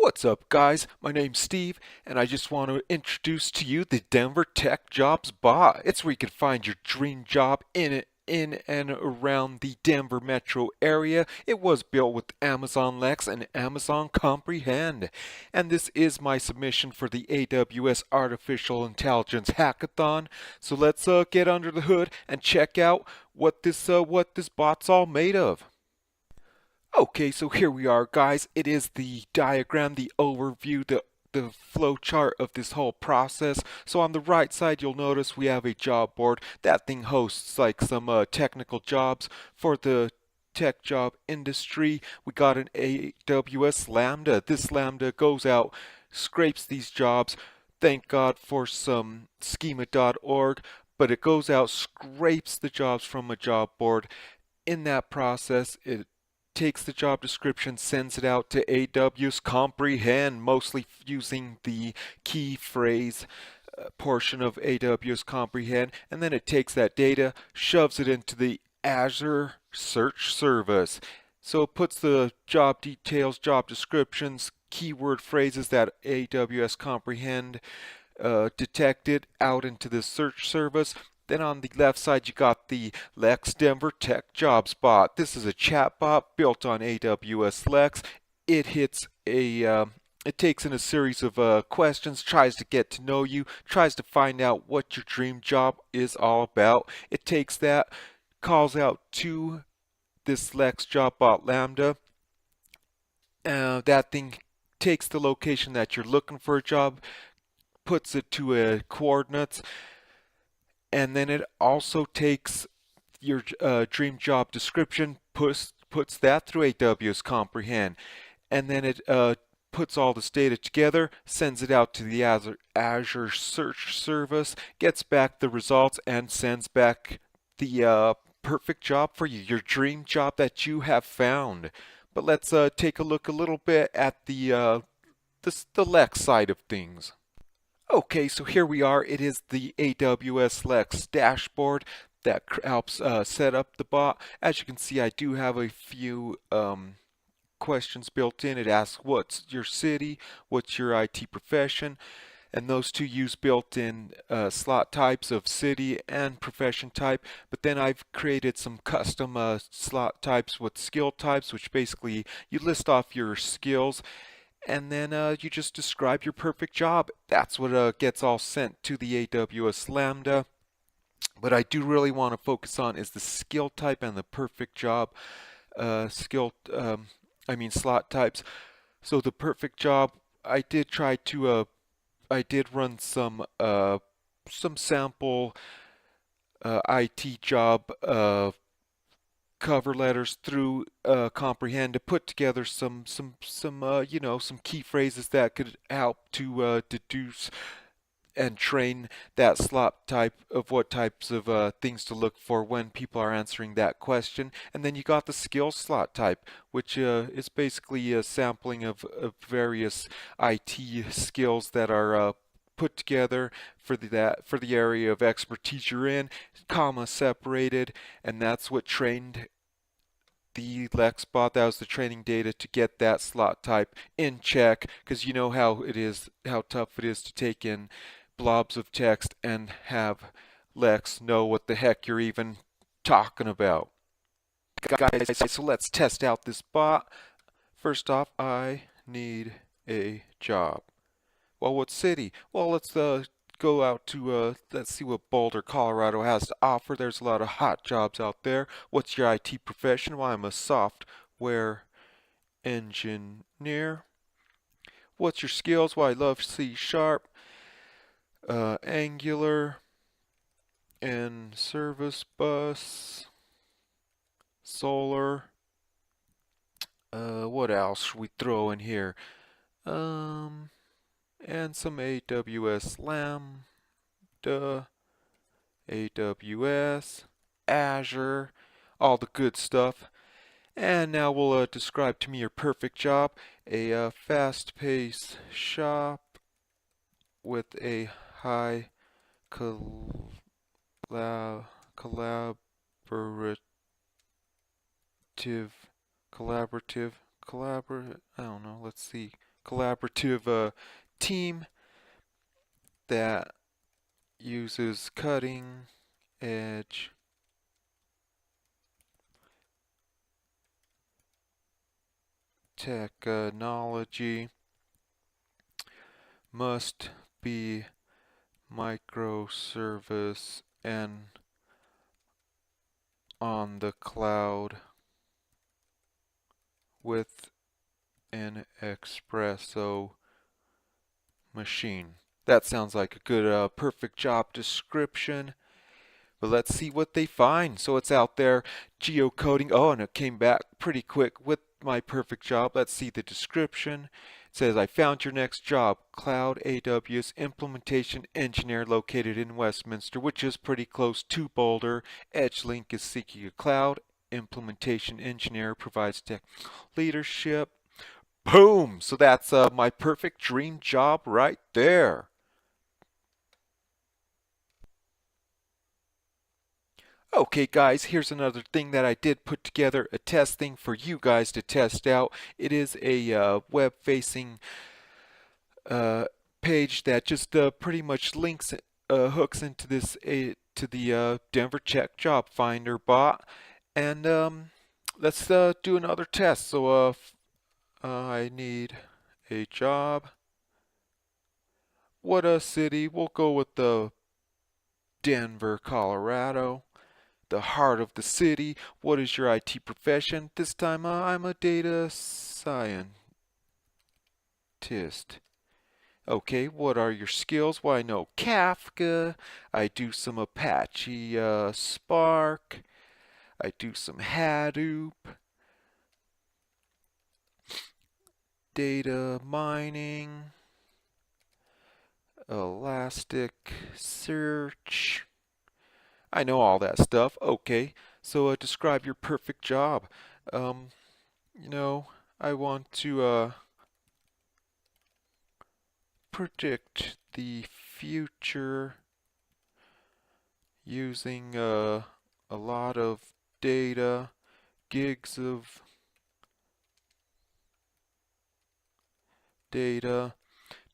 What's up, guys? My name's Steve, and I just want to introduce to you the Denver Tech Jobs Bot. It's where you can find your dream job in and around the Denver metro area. It was built with Amazon Lex and Amazon Comprehend. And this is my submission for the AWS Artificial Intelligence Hackathon. So let's get under the hood and check out what this bot's all made of. Okay, so here we are, guys. It is the diagram, the overview, the flow chart of this whole process. So on the right side, you'll notice we have a job board. That thing hosts like some technical jobs for the tech job industry. We got an AWS Lambda. This Lambda goes out, scrapes these jobs. Thank God for some schema.org, but it goes out, scrapes the jobs from a job board. In that process, it takes the job description, sends it out to AWS Comprehend, mostly using the key phrase portion of AWS Comprehend, and then it takes that data, shoves it into the Azure Search Service. So it puts the job details, job descriptions, keyword phrases that AWS Comprehend detected out into the search service. Then on the left side, you got the Lex Denver Tech Jobs Bot. This is a chat bot built on AWS Lex. It hits it takes in a series of questions, tries to get to know you, tries to find out what your dream job is all about. It takes that, calls out to this Lex Job Bot Lambda. That thing takes the location that you're looking for a job, puts it to coordinates, and then it also takes your dream job description, puts that through AWS Comprehend, and then it puts all this data together, sends it out to the Azure Search Service, gets back the results, and sends back the perfect job for you, your dream job that you have found. But let's take a look a little bit at the Lex side of things. Okay, so here we are. It is the AWS Lex dashboard that helps set up the bot. As you can see, I do have a few questions built in. It asks what's your city, what's your IT profession, and those two use built-in slot types of city and profession type. But then I've created some custom slot types with skill types, which basically you list off your skills, and then you just describe your perfect job. That's what gets all sent to the AWS Lambda. What I do really want to focus on is the skill type and the perfect job slot types. So the perfect job, I did run some sample IT job cover letters through Comprehend to put together some key phrases that could help to deduce and train that slot type of what types of things to look for when people are answering that question. And then you got the skill slot type, which is basically a sampling of various IT skills that are put together for the area of expertise you're in, comma separated, and that's what trained the Lexbot. That was the training data to get that slot type in check, because you know how tough it is to take in blobs of text and have Lex know what the heck you're even talking about. Guys, so let's test out this bot. First off, I need a job. Well, what city? Well, let's go out to let's see what Boulder, Colorado has to offer. There's a lot of hot jobs out there. What's your IT profession? Well, I'm a software engineer. What's your skills? Well, I love C Sharp, Angular, and Service Bus, Solar. What else should we throw in here? And some AWS Lambda, AWS, Azure, all the good stuff. And now we'll describe to me your perfect job. A fast-paced shop with a high collaborative, I don't know, let's see, collaborative team that uses cutting edge technology, must be microservice and on the cloud with an espresso machine. That sounds like a good, perfect job description. But let's see what they find. So it's out there geocoding. Oh, and it came back pretty quick with my perfect job. Let's see the description. It says, I found your next job, Cloud AWS Implementation Engineer located in Westminster, which is pretty close to Boulder. EdgeLink is seeking a cloud implementation engineer, provides tech leadership. Boom! So that's my perfect dream job right there. Okay guys, here's another thing that I did put together, a test thing for you guys to test out. It is a web-facing uh, page that just pretty much links, hooks into this to the Denver Tech Job Finder bot. And let's do another test. So I need a job. What a city? We'll go with the Denver, Colorado. The heart of the city. What is your IT profession? This time I'm a data scientist. Okay, what are your skills? Well, I know Kafka. I do some Apache Spark. I do some Hadoop. Data mining. Elasticsearch. I know all that stuff. Okay, so describe your perfect job. Um, you know, I want to predict the future using a lot of data, gigs of data.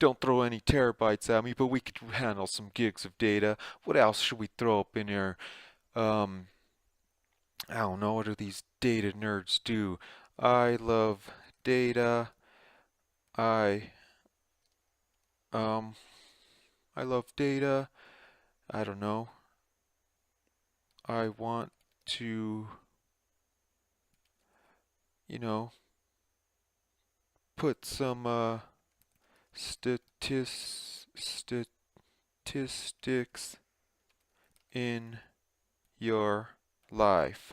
Don't throw any terabytes at me, but we could handle some gigs of data. What else should we throw up in here? Um, I don't know. What do these data nerds do? I love data. I um I love data. I don't know. I want to, you know, put some statistics in your life.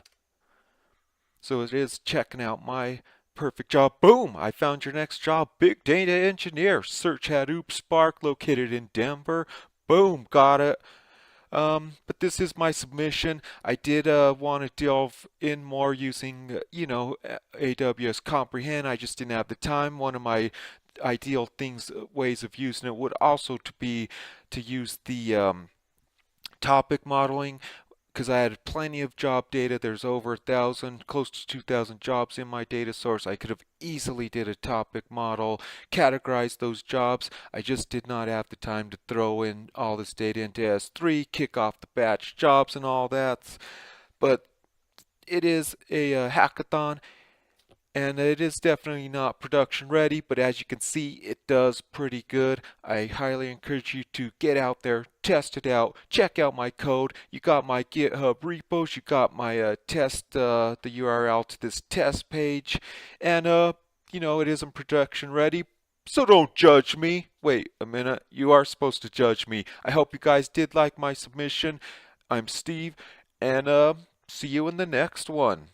So it is checking out my perfect job. Boom! I found your next job, big data engineer. Search Hadoop Spark located in Denver. Boom, got it. But this is my submission. I did want to delve in more using, AWS Comprehend. I just didn't have the time. One of my ideal things, ways of using it would also to be to use the topic modeling, because I had plenty of job data. There's over 1,000, close to 2,000 jobs in my data source. I could have easily did a topic model, categorized those jobs. I just did not have the time to throw in all this data into S3, kick off the batch jobs and all that. But it is a hackathon, and it is definitely not production ready, but as you can see, it does pretty good. I highly encourage you to get out there, test it out, check out my code. You got my GitHub repos, you got my the URL to this test page, and it isn't production ready, so don't judge me. Wait a minute, you are supposed to judge me. I hope you guys did like my submission. I'm Steve, and see you in the next one.